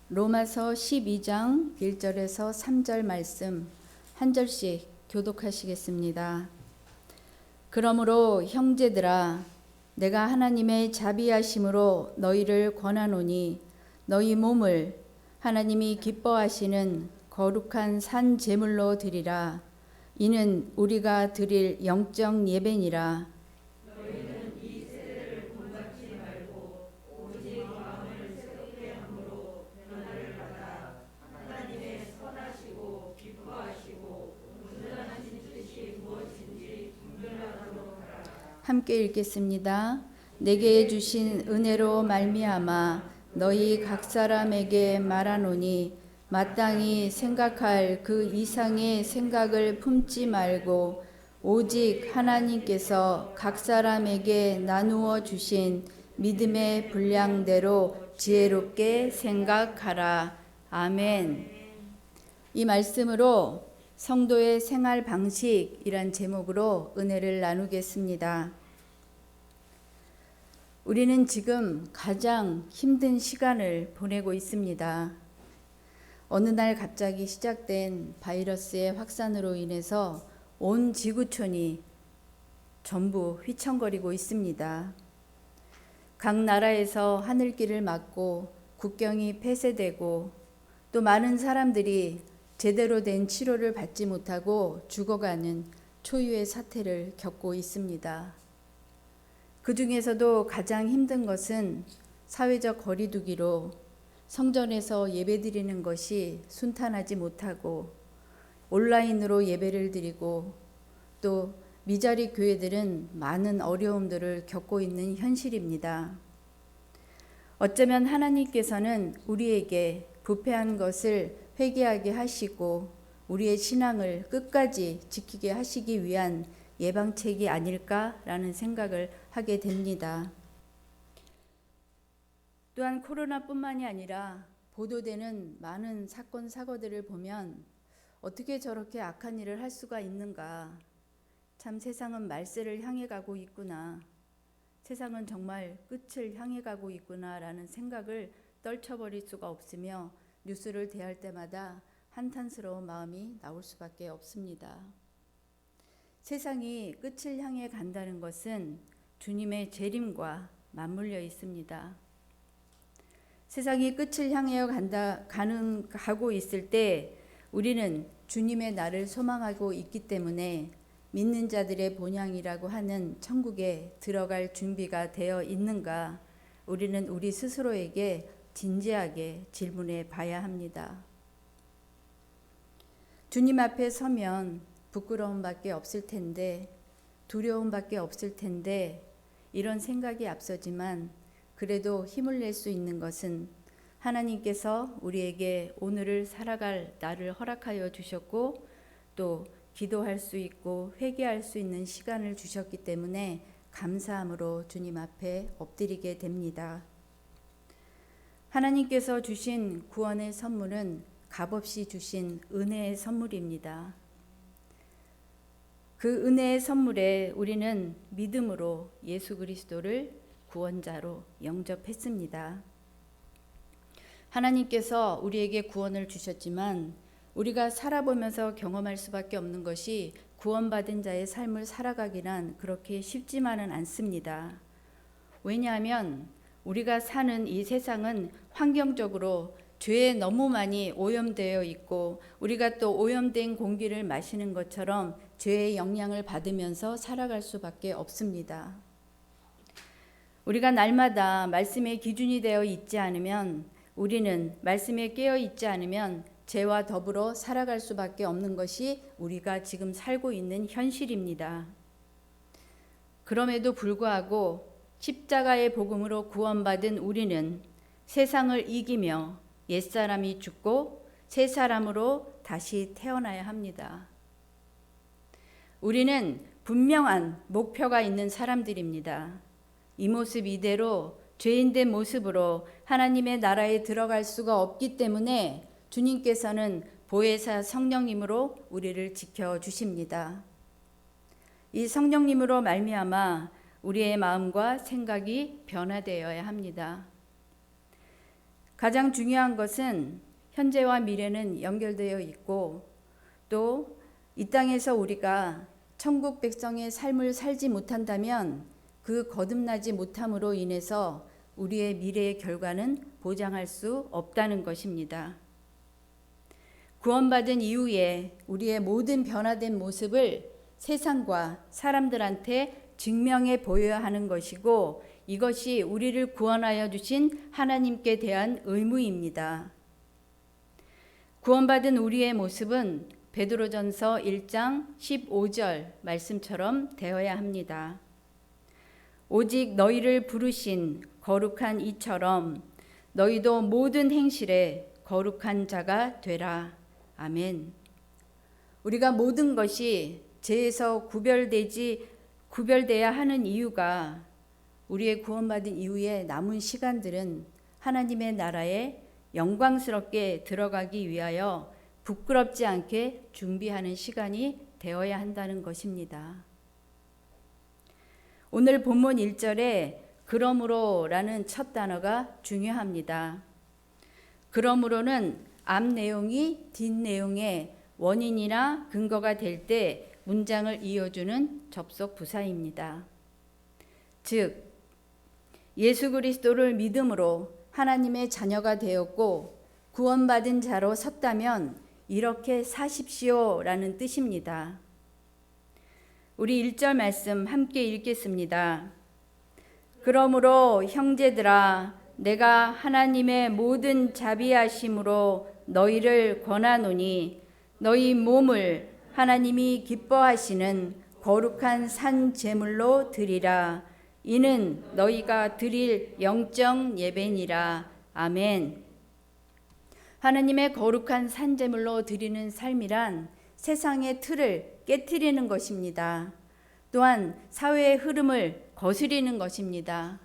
로마서 12장 1절에서 3절 말씀 한 절씩 교독하시겠습니다. 그러므로 형제들아 내가 하나님의 자비하심으로 너희를 권하노니 너희 몸을 하나님이 기뻐하시는 거룩한 산 제물로 드리라. 이는 우리가 드릴 영적 예배니라. 함께 읽겠습니다. 내게 주신 은혜로 말미암아 너희 각 사람에게 말하노니 마땅히 생각할 그 이상의 생각을 품지 말고 오직 하나님께서 각 사람에게 나누어 주신 믿음의 분량대로 지혜롭게 생각하라. 아멘. 이 말씀으로 성도의 생활 방식이란 제목으로 은혜를 나누겠습니다. 우리는 지금 가장 힘든 시간을 보내고 있습니다. 어느 날 갑자기 시작된 바이러스의 확산으로 인해서 온 지구촌이 전부 휘청거리고 있습니다. 각 나라에서 하늘길을 막고 국경이 폐쇄되고 또 많은 사람들이 제대로 된 치료를 받지 못하고 죽어가는 초유의 사태를 겪고 있습니다. 그 중에서도 가장 힘든 것은 사회적 거리두기로 성전에서 예배드리는 것이 순탄하지 못하고 온라인으로 예배를 드리고 또 미자리 교회들은 많은 어려움들을 겪고 있는 현실입니다. 어쩌면 하나님께서는 우리에게 부패한 것을 회개하게 하시고 우리의 신앙을 끝까지 지키게 하시기 위한 예방책이 아닐까라는 생각을 하게 됩니다. 또한 코로나뿐만이 아니라 보도되는 많은 사건 사고들을 보면 어떻게 저렇게 악한 일을 할 수가 있는가. 참 세상은 말세를 향해 가고 있구나. 세상은 정말 끝을 향해 가고 있구나라는 생각을 떨쳐버릴 수가 없으며 뉴스를 대할 때마다 한탄스러운 마음이 나올 수밖에 없습니다. 세상이 끝을 향해 간다는 것은 주님의 재림과 맞물려 있습니다. 세상이 끝을 향해 가고 있을 때 우리는 주님의 날을 소망하고 있기 때문에 믿는 자들의 본향이라고 하는 천국에 들어갈 준비가 되어 있는가 우리는 우리 스스로에게 진지하게 질문해 봐야 합니다. 주님 앞에 서면 부끄러움밖에 없을 텐데 두려움밖에 없을 텐데 이런 생각이 앞서지만 그래도 힘을 낼 수 있는 것은 하나님께서 우리에게 오늘을 살아갈 날을 허락하여 주셨고 또 기도할 수 있고 회개할 수 있는 시간을 주셨기 때문에 감사함으로 주님 앞에 엎드리게 됩니다. 하나님께서 주신 구원의 선물은 값없이 주신 은혜의 선물입니다. 그 은혜의 선물에 우리는 믿음으로 예수 그리스도를 구원자로 영접했습니다. 하나님께서 우리에게 구원을 주셨지만 우리가 살아보면서 경험할 수밖에 없는 것이 구원받은 자의 삶을 살아가기란 그렇게 쉽지만은 않습니다. 왜냐하면 우리가 사는 이 세상은 환경적으로 죄에 너무 많이 오염되어 있고 우리가 또 오염된 공기를 마시는 것처럼 죄의 영향을 받으면서 살아갈 수밖에 없습니다. 우리가 날마다 말씀의 기준이 되어 있지 않으면 우리는 말씀에 깨어 있지 않으면 죄와 더불어 살아갈 수밖에 없는 것이 우리가 지금 살고 있는 현실입니다. 그럼에도 불구하고 십자가의 복음으로 구원받은 우리는 세상을 이기며 옛사람이 죽고 새 사람으로 다시 태어나야 합니다. 우리는 분명한 목표가 있는 사람들입니다. 이 모습 이대로 죄인된 모습으로 하나님의 나라에 들어갈 수가 없기 때문에 주님께서는 보혜사 성령님으로 우리를 지켜주십니다. 이 성령님으로 말미암아 우리의 마음과 생각이 변화되어야 합니다. 가장 중요한 것은 현재와 미래는 연결되어 있고 또 이 땅에서 우리가 천국 백성의 삶을 살지 못한다면 그 거듭나지 못함으로 인해서 우리의 미래의 결과는 보장할 수 없다는 것입니다. 구원받은 이후에 우리의 모든 변화된 모습을 세상과 사람들한테 증명해 보여야 하는 것이고 이것이 우리를 구원하여 주신 하나님께 대한 의무입니다. 구원받은 우리의 모습은 베드로전서 1장 15절 말씀처럼 되어야 합니다. 오직 너희를 부르신 거룩한 이처럼 너희도 모든 행실에 거룩한 자가 되라. 아멘. 우리가 모든 것이 죄에서 구별돼야 하는 이유가 우리의 구원받은 이후에 남은 시간들은 하나님의 나라에 영광스럽게 들어가기 위하여 부끄럽지 않게 준비하는 시간이 되어야 한다는 것입니다. 오늘 본문 1절에 그러므로라는 첫 단어가 중요합니다. 그러므로는 앞 내용이 뒷 내용의 원인이나 근거가 될 때 문장을 이어주는 접속 부사입니다. 즉 예수 그리스도를 믿음으로 하나님의 자녀가 되었고 구원받은 자로 섰다면 이렇게 사십시오라는 뜻입니다. 우리 1절 말씀 함께 읽겠습니다. 그러므로 형제들아 내가 하나님의 모든 자비하심으로 너희를 권하노니 너희 몸을 하나님이 기뻐하시는 거룩한 산 제물로 드리라. 이는 너희가 드릴 영적 예배니라. 아멘. 하나님의 거룩한 산 제물로 드리는 삶이란 세상의 틀을 깨트리는 것입니다. 또한 사회의 흐름을 거스리는 것입니다.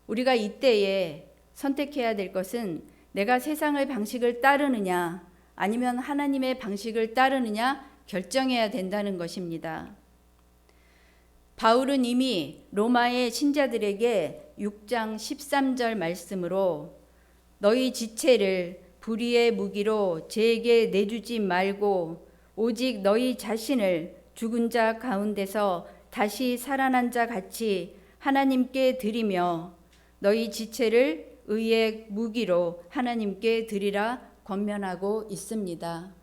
우리가 이때에 선택해야 될 것은 내가 세상의 방식을 따르느냐 아니면 하나님의 방식을 따르느냐 결정해야 된다는 것입니다. 바울은 이미 로마의 신자들에게 6장 13절 말씀으로 너희 지체를 불의의 무기로 죄에게 내주지 말고 오직 너희 자신을 죽은 자 가운데서 다시 살아난 자 같이 하나님께 드리며 너희 지체를 의의 무기로 하나님께 드리라 권면하고 있습니다.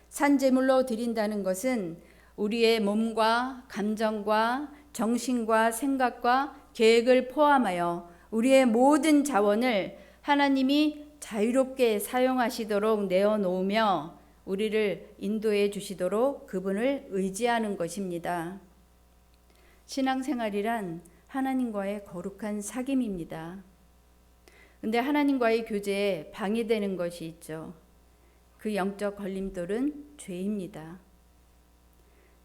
산제물로 드린다는 것은 우리의 몸과 감정과 정신과 생각과 계획을 포함하여 우리의 모든 자원을 하나님이 자유롭게 사용하시도록 내어놓으며 우리를 인도해 주시도록 그분을 의지하는 것입니다. 신앙생활이란 하나님과의 거룩한 사귐입니다. 근데 하나님과의 교제에 방해되는 것이 있죠. 그 영적 걸림돌은 죄입니다.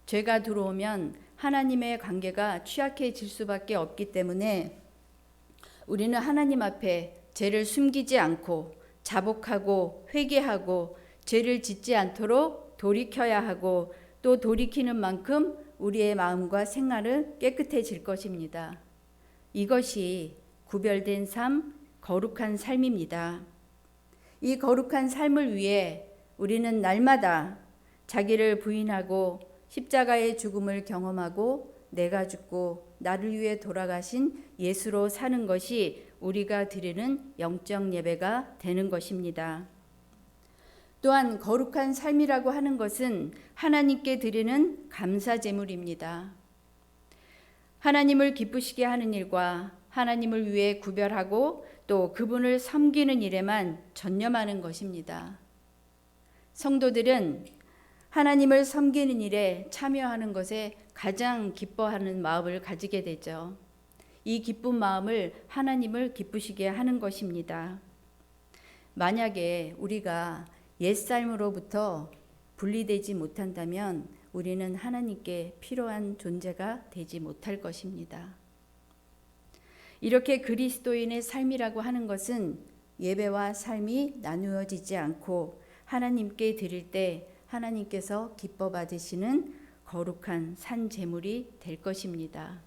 죄가 들어오면 하나님의 관계가 취약해질 수밖에 없기 때문에 우리는 하나님 앞에 죄를 숨기지 않고 자복하고 회개하고 죄를 짓지 않도록 돌이켜야 하고 또 돌이키는 만큼 우리의 마음과 생활은 깨끗해질 것입니다. 이것이 구별된 삶, 거룩한 삶입니다. 이 거룩한 삶을 위해 우리는 날마다 자기를 부인하고 십자가의 죽음을 경험하고 내가 죽고 나를 위해 돌아가신 예수로 사는 것이 우리가 드리는 영적 예배가 되는 것입니다. 또한 거룩한 삶이라고 하는 것은 하나님께 드리는 감사 제물입니다. 하나님을 기쁘시게 하는 일과 하나님을 위해 구별하고 또 그분을 섬기는 일에만 전념하는 것입니다. 성도들은 하나님을 섬기는 일에 참여하는 것에 가장 기뻐하는 마음을 가지게 되죠. 이 기쁜 마음을 하나님을 기쁘시게 하는 것입니다. 만약에 우리가 옛삶으로부터 분리되지 못한다면 우리는 하나님께 필요한 존재가 되지 못할 것입니다. 이렇게 그리스도인의 삶이라고 하는 것은 예배와 삶이 나누어지지 않고 하나님께 드릴 때 하나님께서 기뻐 받으시는 거룩한 산 제물이 될 것입니다.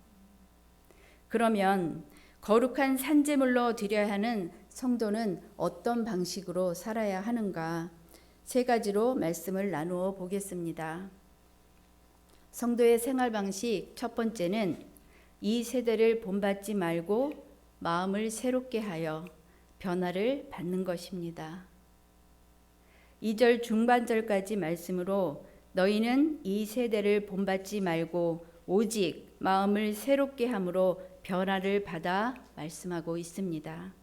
그러면 거룩한 산 제물로 드려야 하는 성도는 어떤 방식으로 살아야 하는가? 세 가지로 말씀을 나누어 보겠습니다. 성도의 생활 방식 첫 번째는 이 세대를 본받지 말고 마음을 새롭게 하여 변화를 받는 것입니다. 2절 중반절까지 말씀으로 너희는 이 세대를 본받지 말고 오직 마음을 새롭게 함으로 변화를 받아 말씀하고 있습니다.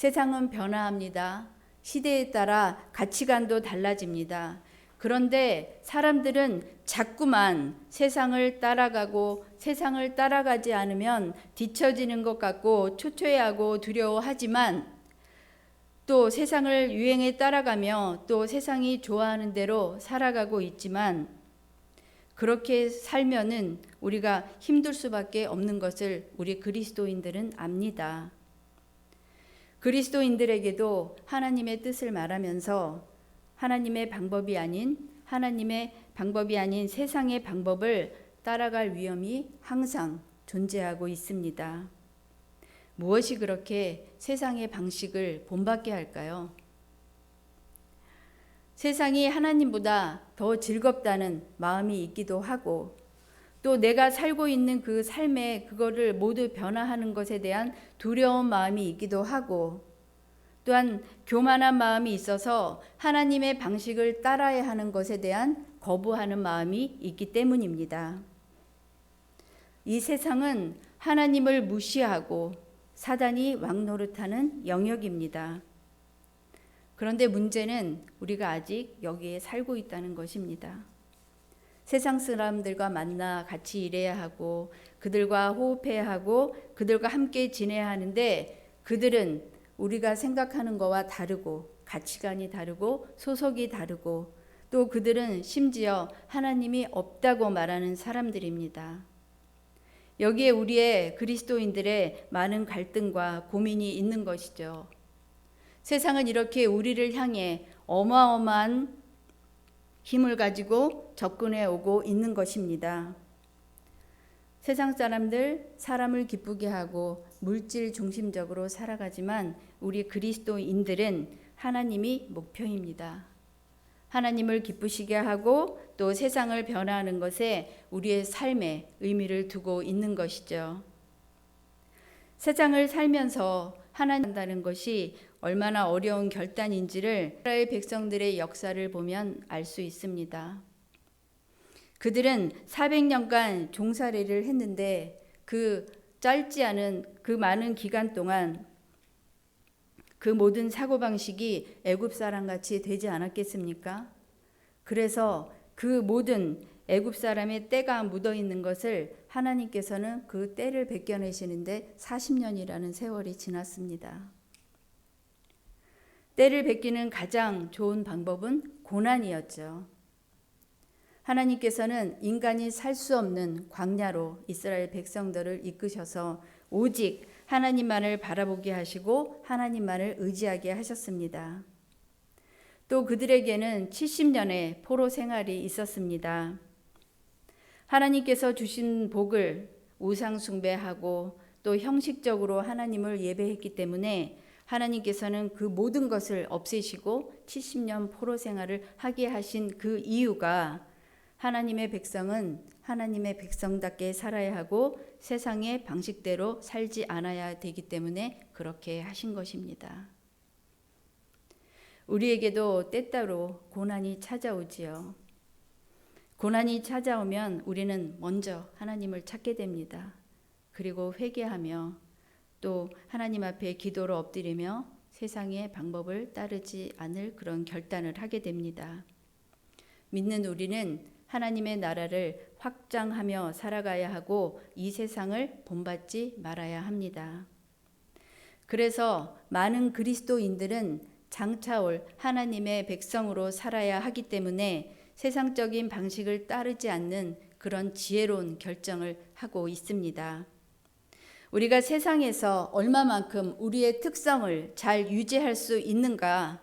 세상은 변화합니다. 시대에 따라 가치관도 달라집니다. 그런데 사람들은 자꾸만 세상을 따라가고 세상을 따라가지 않으면 뒤처지는 것 같고 초조해하고 두려워하지만 또 세상을 유행에 따라가며 또 세상이 좋아하는 대로 살아가고 있지만 그렇게 살면은 우리가 힘들 수밖에 없는 것을 우리 그리스도인들은 압니다. 그리스도인들에게도 하나님의 뜻을 말하면서 하나님의 방법이 아닌 세상의 방법을 따라갈 위험이 항상 존재하고 있습니다. 무엇이 그렇게 세상의 방식을 본받게 할까요? 세상이 하나님보다 더 즐겁다는 마음이 있기도 하고 또 내가 살고 있는 그 삶에 그거를 모두 변화하는 것에 대한 두려운 마음이 있기도 하고 또한 교만한 마음이 있어서 하나님의 방식을 따라야 하는 것에 대한 거부하는 마음이 있기 때문입니다. 이 세상은 하나님을 무시하고 사단이 왕노릇하는 영역입니다. 그런데 문제는 우리가 아직 여기에 살고 있다는 것입니다. 세상 사람들과 만나 같이 일해야 하고 그들과 호흡해야 하고 그들과 함께 지내야 하는데 그들은 우리가 생각하는 것과 다르고 가치관이 다르고 소속이 다르고 또 그들은 심지어 하나님이 없다고 말하는 사람들입니다. 여기에 우리의 그리스도인들의 많은 갈등과 고민이 있는 것이죠. 세상은 이렇게 우리를 향해 어마어마한 힘을 가지고 접근해 오고 있는 것입니다. 세상 사람들 사람을 기쁘게 하고 물질 중심적으로 살아가지만 우리 그리스도인들은 하나님이 목표입니다. 하나님을 기쁘시게 하고 또 세상을 변화하는 것에 우리의 삶에 의미를 두고 있는 것이죠. 세상을 살면서 하나님 한다는 것이 얼마나 어려운 결단인지를 이스라엘 백성들의 역사를 보면 알 수 있습니다. 그들은 400년간 종살이를 했는데 그 짧지 않은 그 많은 기간 동안 그 모든 사고방식이 애굽 사람같이 되지 않았겠습니까? 그래서 그 모든 애굽 사람의 때가 묻어있는 것을 하나님께서는 그 때를 벗겨내시는데 40년이라는 세월이 지났습니다. 때를 벗기는 가장 좋은 방법은 고난이었죠. 하나님께서는 인간이 살 수 없는 광야로 이스라엘 백성들을 이끄셔서 오직 하나님만을 바라보게 하시고 하나님만을 의지하게 하셨습니다. 또 그들에게는 70년의 포로 생활이 있었습니다. 하나님께서 주신 복을 우상 숭배하고 또 형식적으로 하나님을 예배했기 때문에 하나님께서는 그 모든 것을 없애시고 70년 포로 생활을 하게 하신 그 이유가 하나님의 백성은 하나님의 백성답게 살아야 하고 세상의 방식대로 살지 않아야 되기 때문에 그렇게 하신 것입니다. 우리에게도 때때로 고난이 찾아오지요. 고난이 찾아오면 우리는 먼저 하나님을 찾게 됩니다. 그리고 회개하며 또 하나님 앞에 기도로 엎드리며 세상의 방법을 따르지 않을 그런 결단을 하게 됩니다. 믿는 우리는 하나님의 나라를 확장하며 살아가야 하고 이 세상을 본받지 말아야 합니다. 그래서 많은 그리스도인들은 장차올 하나님의 백성으로 살아야 하기 때문에 세상적인 방식을 따르지 않는 그런 지혜로운 결정을 하고 있습니다. 우리가 세상에서 얼마만큼 우리의 특성을 잘 유지할 수 있는가,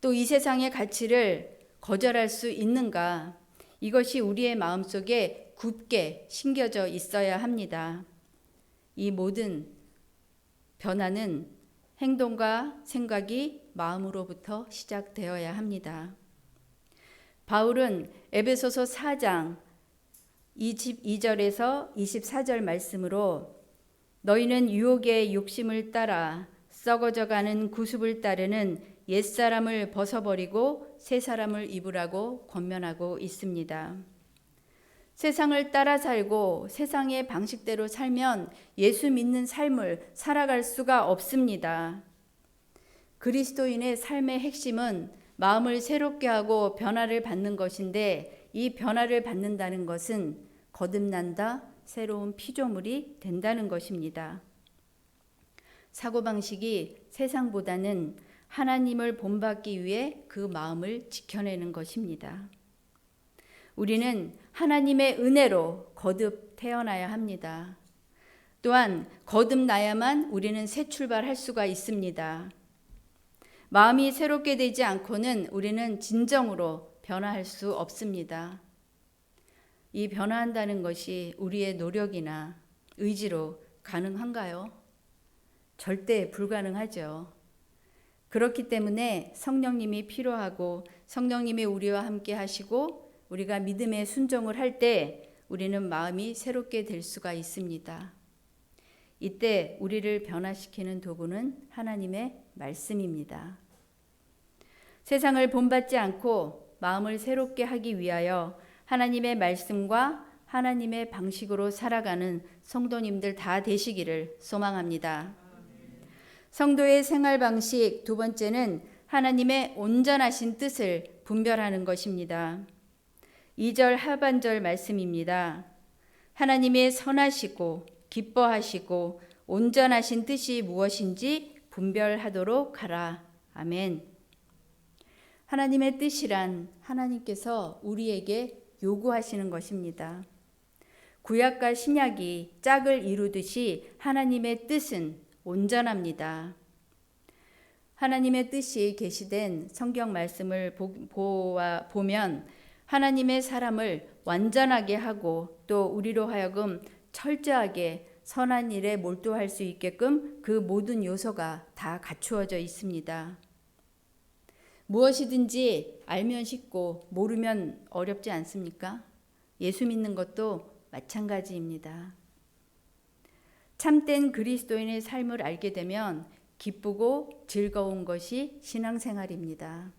또 이 세상의 가치를 거절할 수 있는가, 이것이 우리의 마음속에 굳게 심겨져 있어야 합니다. 이 모든 변화는 행동과 생각이 마음으로부터 시작되어야 합니다. 바울은 에베소서 4장 22절에서 24절 말씀으로 너희는 유혹의 욕심을 따라 썩어져가는 구습을 따르는 옛사람을 벗어버리고 새 사람을 입으라고 권면하고 있습니다. 세상을 따라 살고 세상의 방식대로 살면 예수 믿는 삶을 살아갈 수가 없습니다. 그리스도인의 삶의 핵심은 마음을 새롭게 하고 변화를 받는 것인데, 이 변화를 받는다는 것은 거듭난다, 새로운 피조물이 된다는 것입니다. 사고방식이 세상보다는 하나님을 본받기 위해 그 마음을 지켜내는 것입니다. 우리는 하나님의 은혜로 거듭 태어나야 합니다. 또한 거듭나야만 우리는 새 출발할 수가 있습니다. 마음이 새롭게 되지 않고는 우리는 진정으로 변화할 수 없습니다. 이 변화한다는 것이 우리의 노력이나 의지로 가능한가요? 절대 불가능하죠. 그렇기 때문에 성령님이 필요하고, 성령님이 우리와 함께 하시고 우리가 믿음의 순종을 할 때 우리는 마음이 새롭게 될 수가 있습니다. 이때 우리를 변화시키는 도구는 하나님의 말씀입니다. 세상을 본받지 않고 마음을 새롭게 하기 위하여 하나님의 말씀과 하나님의 방식으로 살아가는 성도님들 다 되시기를 소망합니다. 성도의 생활 방식 두 번째는 하나님의 온전하신 뜻을 분별하는 것입니다. 2절 하반절 말씀입니다. 하나님의 선하시고 기뻐하시고 온전하신 뜻이 무엇인지 분별하도록 하라. 아멘. 하나님의 뜻이란 하나님께서 우리에게 요구하시는 것입니다. 구약과 신약이 짝을 이루듯이 하나님의 뜻은 온전합니다. 하나님의 뜻이 계시된 성경 말씀을 보면 하나님의 사람을 완전하게 하고 또 우리로 하여금 철저하게 선한 일에 몰두할 수 있게끔 그 모든 요소가 다 갖추어져 있습니다. 무엇이든지 알면 쉽고 모르면 어렵지 않습니까? 예수 믿는 것도 마찬가지입니다. 참된 그리스도인의 삶을 알게 되면 기쁘고 즐거운 것이 신앙생활입니다.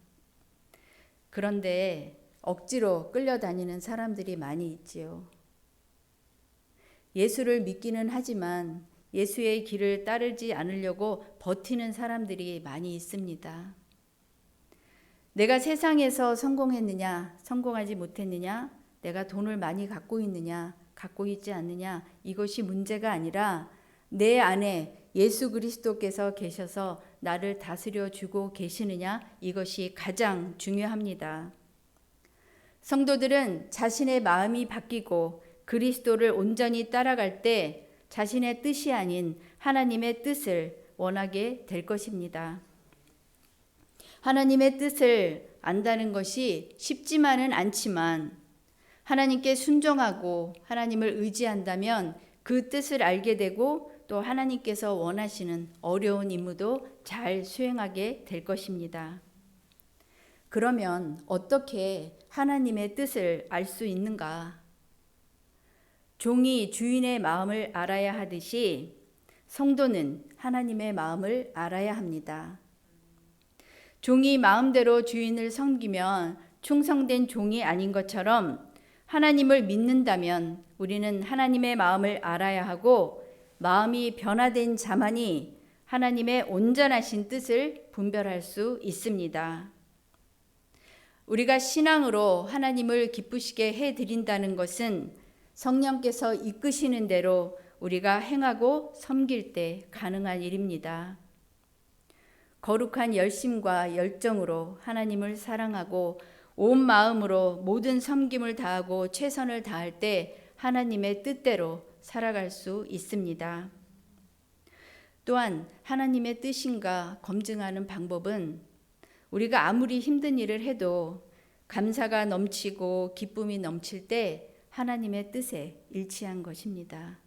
그런데 억지로 끌려다니는 사람들이 많이 있지요. 예수를 믿기는 하지만 예수의 길을 따르지 않으려고 버티는 사람들이 많이 있습니다. 내가 세상에서 성공했느냐, 성공하지 못했느냐, 내가 돈을 많이 갖고 있느냐, 갖고 있지 않느냐, 이것이 문제가 아니라 내 안에 예수 그리스도께서 계셔서 나를 다스려 주고 계시느냐, 이것이 가장 중요합니다. 성도들은 자신의 마음이 바뀌고 그리스도를 온전히 따라갈 때 자신의 뜻이 아닌 하나님의 뜻을 원하게 될 것입니다. 하나님의 뜻을 안다는 것이 쉽지만은 않지만 하나님께 순종하고 하나님을 의지한다면 그 뜻을 알게 되고 또 하나님께서 원하시는 어려운 임무도 잘 수행하게 될 것입니다. 그러면 어떻게 하나님의 뜻을 알 수 있는가? 종이 주인의 마음을 알아야 하듯이 성도는 하나님의 마음을 알아야 합니다. 종이 마음대로 주인을 섬기면 충성된 종이 아닌 것처럼 하나님을 믿는다면 우리는 하나님의 마음을 알아야 하고 마음이 변화된 자만이 하나님의 온전하신 뜻을 분별할 수 있습니다. 우리가 신앙으로 하나님을 기쁘시게 해드린다는 것은 성령께서 이끄시는 대로 우리가 행하고 섬길 때 가능한 일입니다. 거룩한 열심과 열정으로 하나님을 사랑하고 온 마음으로 모든 섬김을 다하고 최선을 다할 때 하나님의 뜻대로 살아갈 수 있습니다. 또한 하나님의 뜻인가 검증하는 방법은 우리가 아무리 힘든 일을 해도 감사가 넘치고 기쁨이 넘칠 때 하나님의 뜻에 일치한 것입니다.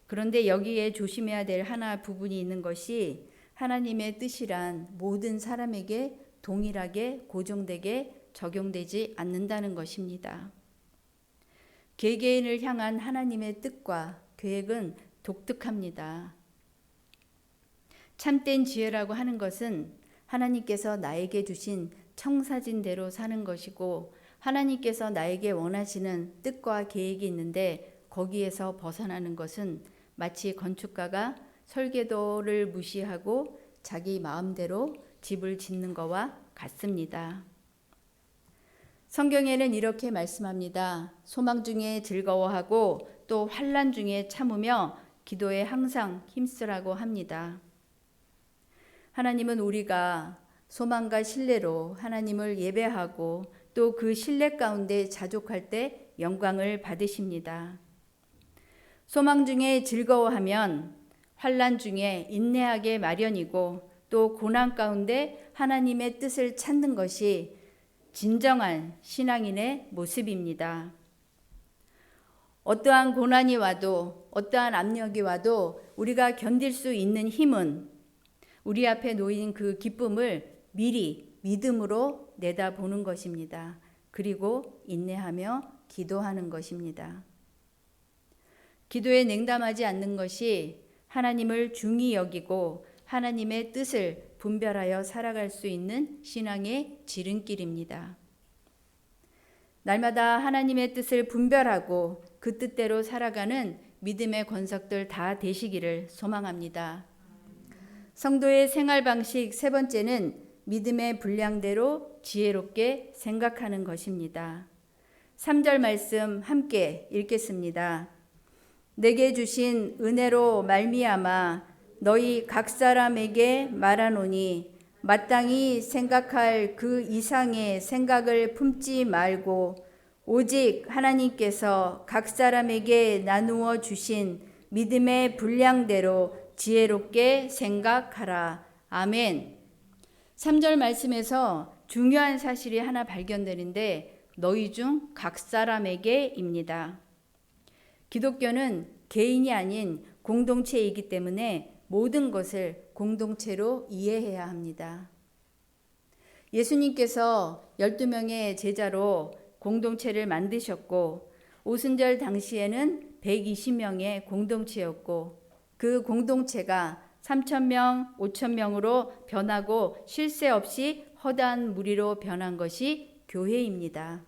그런데 여기에 조심해야 될 하나 부분이 있는 것이 하나님의 뜻이란 모든 사람에게 동일하게 고정되게 적용되지 않는다는 것입니다. 개개인을 향한 하나님의 뜻과 계획은 독특합니다. 참된 지혜라고 하는 것은 하나님께서 나에게 주신 청사진대로 사는 것이고, 하나님께서 나에게 원하시는 뜻과 계획이 있는데 거기에서 벗어나는 것은 마치 건축가가 설계도를 무시하고 자기 마음대로 집을 짓는 것과 같습니다. 성경에는 이렇게 말씀합니다. 소망 중에 즐거워하고 또 환난 중에 참으며 기도에 항상 힘쓰라고 합니다. 하나님은 우리가 소망과 신뢰로 하나님을 예배하고 또 그 신뢰 가운데 자족할 때 영광을 받으십니다. 소망 중에 즐거워하면 환난 중에 인내하게 마련이고, 또 고난 가운데 하나님의 뜻을 찾는 것이 진정한 신앙인의 모습입니다. 어떠한 고난이 와도, 어떠한 압력이 와도 우리가 견딜 수 있는 힘은 우리 앞에 놓인 그 기쁨을 미리 믿음으로 내다보는 것입니다. 그리고 인내하며 기도하는 것입니다. 기도에 냉담하지 않는 것이 하나님을 중히 여기고 하나님의 뜻을 분별하여 살아갈 수 있는 신앙의 지름길입니다. 날마다 하나님의 뜻을 분별하고 그 뜻대로 살아가는 믿음의 권석들 다 되시기를 소망합니다. 성도의 생활 방식 세 번째는 믿음의 분량대로 지혜롭게 생각하는 것입니다. 3절 말씀 함께 읽겠습니다. 내게 주신 은혜로 말미암아 너희 각 사람에게 말하노니 마땅히 생각할 그 이상의 생각을 품지 말고 오직 하나님께서 각 사람에게 나누어 주신 믿음의 분량대로 지혜롭게 생각하라. 아멘. 3절 말씀에서 중요한 사실이 하나 발견되는데 너희 중 각 사람에게입니다. 기독교는 개인이 아닌 공동체이기 때문에 모든 것을 공동체로 이해해야 합니다. 예수님께서 12명의 제자로 공동체를 만드셨고 오순절 당시에는 120명의 공동체였고 그 공동체가 3,000명, 5,000명으로 변하고 쉴 새 없이 허다한 무리로 변한 것이 교회입니다.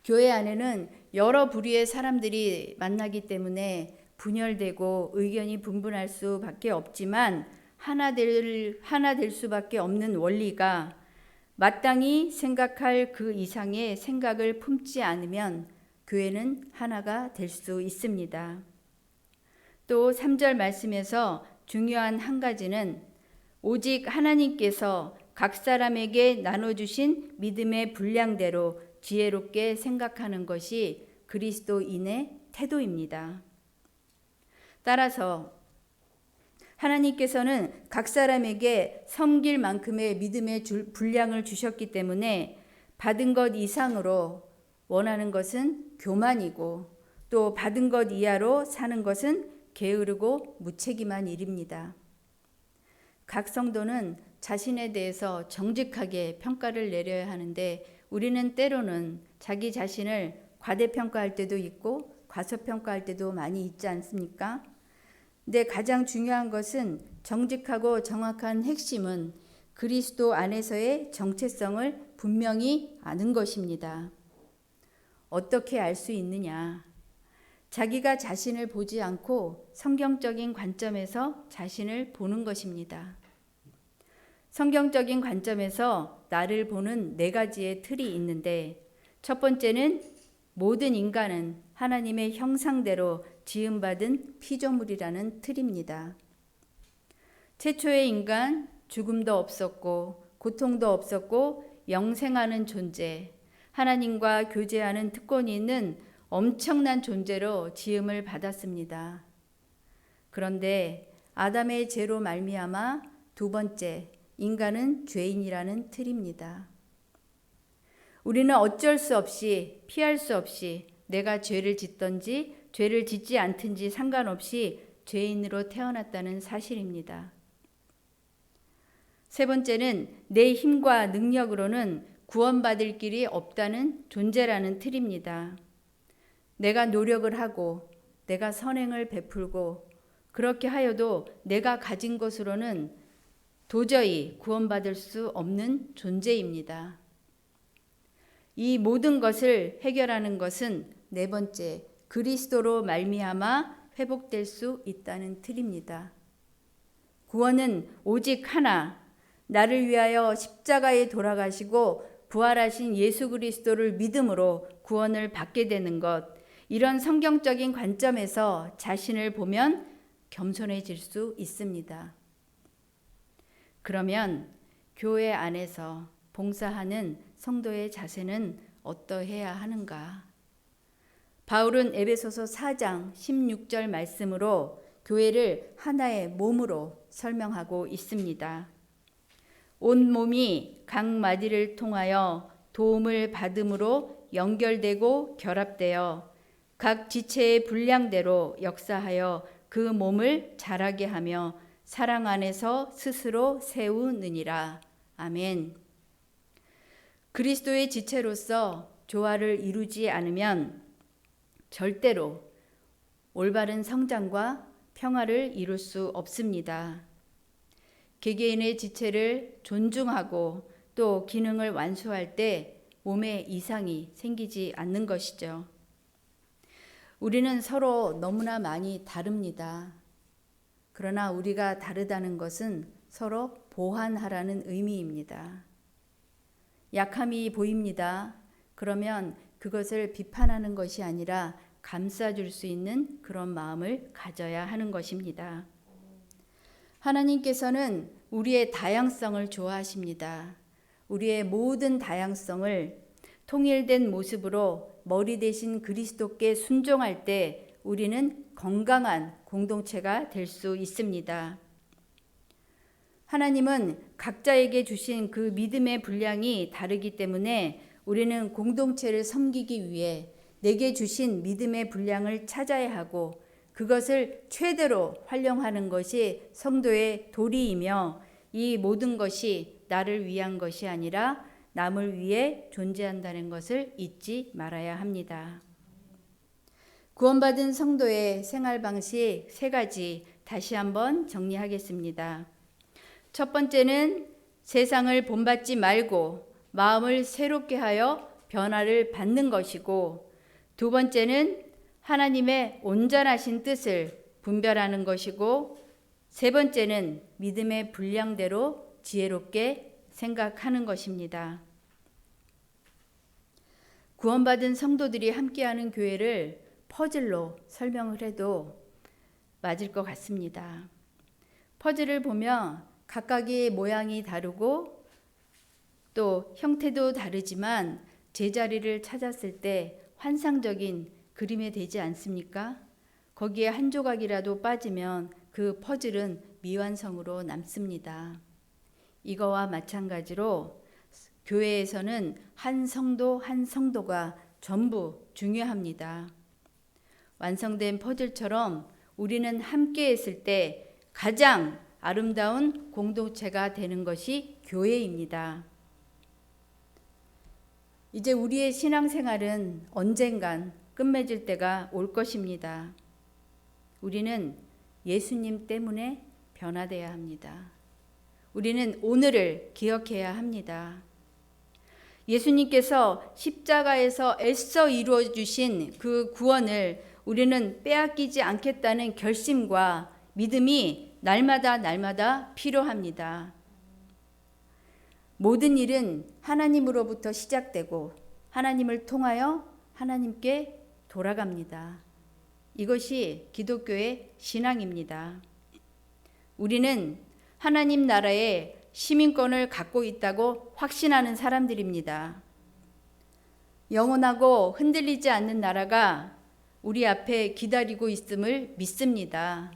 교회 안에는 여러 부류의 사람들이 만나기 때문에 분열되고 의견이 분분할 수밖에 없지만 하나 될 수밖에 없는 원리가 마땅히 생각할 그 이상의 생각을 품지 않으면 교회는 하나가 될 수 있습니다. 또 3절 말씀에서 중요한 한 가지는 오직 하나님께서 각 사람에게 나눠주신 믿음의 분량대로 지혜롭게 생각하는 것이 그리스도인의 태도입니다. 따라서 하나님께서는 각 사람에게 섬길 만큼의 믿음의 분량을 주셨기 때문에 받은 것 이상으로 원하는 것은 교만이고 또 받은 것 이하로 사는 것은 게으르고 무책임한 일입니다. 각 성도는 자신에 대해서 정직하게 평가를 내려야 하는데 우리는 때로는 자기 자신을 과대평가할 때도 있고 과소평가할 때도 많이 있지 않습니까? 근데 가장 중요한 것은 정직하고 정확한 핵심은 그리스도 안에서의 정체성을 분명히 아는 것입니다. 어떻게 알 수 있느냐? 자기가 자신을 보지 않고 성경적인 관점에서 자신을 보는 것입니다. 성경적인 관점에서 나를 보는 4가지의 틀이 있는데 첫 번째는 모든 인간은 하나님의 형상대로 지음받은 피조물이라는 틀입니다. 최초의 인간, 죽음도 없었고 고통도 없었고 영생하는 존재, 하나님과 교제하는 특권이 있는 엄청난 존재로 지음을 받았습니다. 그런데 아담의 죄로 말미암아 두 번째, 인간은 죄인이라는 틀입니다. 우리는 어쩔 수 없이 피할 수 없이 내가 죄를 짓든지 죄를 짓지 않든지 상관없이 죄인으로 태어났다는 사실입니다. 세 번째는 내 힘과 능력으로는 구원받을 길이 없다는 존재라는 틀입니다. 내가 노력을 하고 내가 선행을 베풀고 그렇게 하여도 내가 가진 것으로는 도저히 구원받을 수 없는 존재입니다. 이 모든 것을 해결하는 것은 네 번째, 그리스도로 말미암아 회복될 수 있다는 틀입니다. 구원은 오직 하나, 나를 위하여 십자가에 돌아가시고 부활하신 예수 그리스도를 믿음으로 구원을 받게 되는 것, 이런 성경적인 관점에서 자신을 보면 겸손해질 수 있습니다. 그러면 교회 안에서 봉사하는 성도의 자세는 어떠해야 하는가? 바울은 에베소서 4장 16절 말씀으로 교회를 하나의 몸으로 설명하고 있습니다. 온 몸이 각 마디를 통하여 도움을 받음으로 연결되고 결합되어 각 지체의 분량대로 역사하여 그 몸을 자라게 하며 사랑 안에서 스스로 세우느니라. 아멘. 그리스도의 지체로서 조화를 이루지 않으면 절대로 올바른 성장과 평화를 이룰 수 없습니다. 개개인의 지체를 존중하고 또 기능을 완수할 때 몸에 이상이 생기지 않는 것이죠. 우리는 서로 너무나 많이 다릅니다. 그러나 우리가 다르다는 것은 서로 보완하라는 의미입니다. 약함이 보입니다. 그러면 그것을 비판하는 것이 아니라 감싸줄 수 있는 그런 마음을 가져야 하는 것입니다. 하나님께서는 우리의 다양성을 좋아하십니다. 우리의 모든 다양성을 통일된 모습으로 머리 대신 그리스도께 순종할 때 우리는 건강한 공동체가 될 수 있습니다. 하나님은 각자에게 주신 그 믿음의 분량이 다르기 때문에 우리는 공동체를 섬기기 위해 내게 주신 믿음의 분량을 찾아야 하고 그것을 최대로 활용하는 것이 성도의 도리이며 이 모든 것이 나를 위한 것이 아니라 남을 위해 존재한다는 것을 잊지 말아야 합니다. 구원받은 성도의 생활 방식 세 가지 다시 한번 정리하겠습니다. 첫 번째는 세상을 본받지 말고 마음을 새롭게 하여 변화를 받는 것이고, 두 번째는 하나님의 온전하신 뜻을 분별하는 것이고, 세 번째는 믿음의 분량대로 지혜롭게 생각하는 것입니다. 구원받은 성도들이 함께하는 교회를 퍼즐로 설명을 해도 맞을 것 같습니다. 퍼즐을 보면 각각의 모양이 다르고 또 형태도 다르지만 제자리를 찾았을 때 환상적인 그림이 되지 않습니까? 거기에 한 조각이라도 빠지면 그 퍼즐은 미완성으로 남습니다. 이거와 마찬가지로 교회에서는 한 성도 한 성도가 전부 중요합니다. 완성된 퍼즐처럼 우리는 함께 했을 때 가장 아름다운 공동체가 되는 것이 교회입니다. 이제 우리의 신앙생활은 언젠간 끝맺을 때가 올 것입니다. 우리는 예수님 때문에 변화되어야 합니다. 우리는 오늘을 기억해야 합니다. 예수님께서 십자가에서 애써 이루어 주신 그 구원을 우리는 빼앗기지 않겠다는 결심과 믿음이 날마다 필요합니다. 모든 일은 하나님으로부터 시작되고 하나님을 통하여 하나님께 돌아갑니다. 이것이 기독교의 신앙입니다. 우리는 하나님 나라의 시민권을 갖고 있다고 확신하는 사람들입니다. 영원하고 흔들리지 않는 나라가 우리 앞에 기다리고 있음을 믿습니다.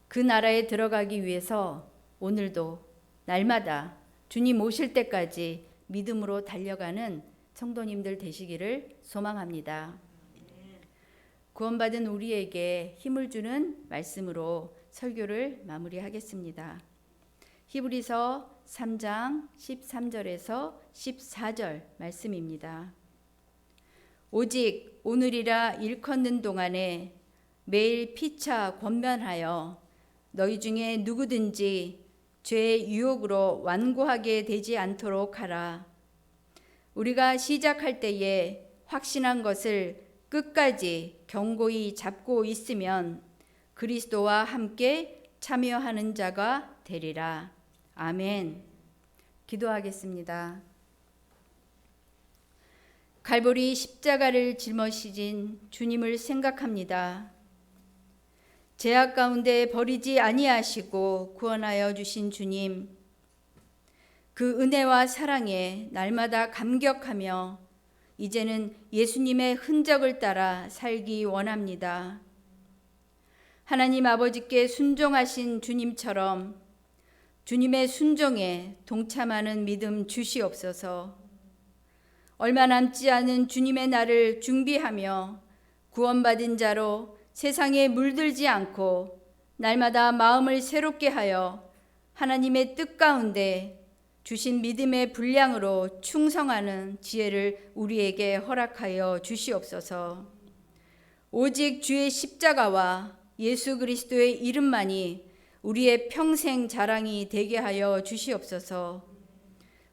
그 나라에 들어가기 위해서 오늘도 날마다 주님 오실 때까지 믿음으로 달려가는 성도님들 되시기를 소망합니다. 구원받은 우리에게 힘을 주는 말씀으로 설교를 마무리하겠습니다. 히브리서 3장 13절에서 14절 말씀입니다. 오직 오늘이라 일컫는 동안에 매일 피차 권면하여 너희 중에 누구든지 죄의 유혹으로 완고하게 되지 않도록 하라. 우리가 시작할 때에 확신한 것을 끝까지 견고히 잡고 있으면 그리스도와 함께 참여하는 자가 되리라. 아멘. 기도하겠습니다. 갈보리 십자가를 짊어지신 주님을 생각합니다. 죄악 가운데 버리지 아니하시고 구원하여 주신 주님, 그 은혜와 사랑에 날마다 감격하며 이제는 예수님의 흔적을 따라 살기 원합니다. 하나님 아버지께 순종하신 주님처럼 주님의 순종에 동참하는 믿음 주시옵소서. 얼마 남지 않은 주님의 날을 준비하며 구원받은 자로 세상에 물들지 않고 날마다 마음을 새롭게 하여 하나님의 뜻 가운데 주신 믿음의 분량으로 충성하는 지혜를 우리에게 허락하여 주시옵소서. 오직 주의 십자가와 예수 그리스도의 이름만이 우리의 평생 자랑이 되게 하여 주시옵소서.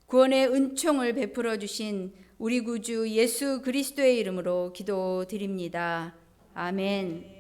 구원의 은총을 베풀어 주신 우리 구주 예수 그리스도의 이름으로 기도드립니다. 아멘.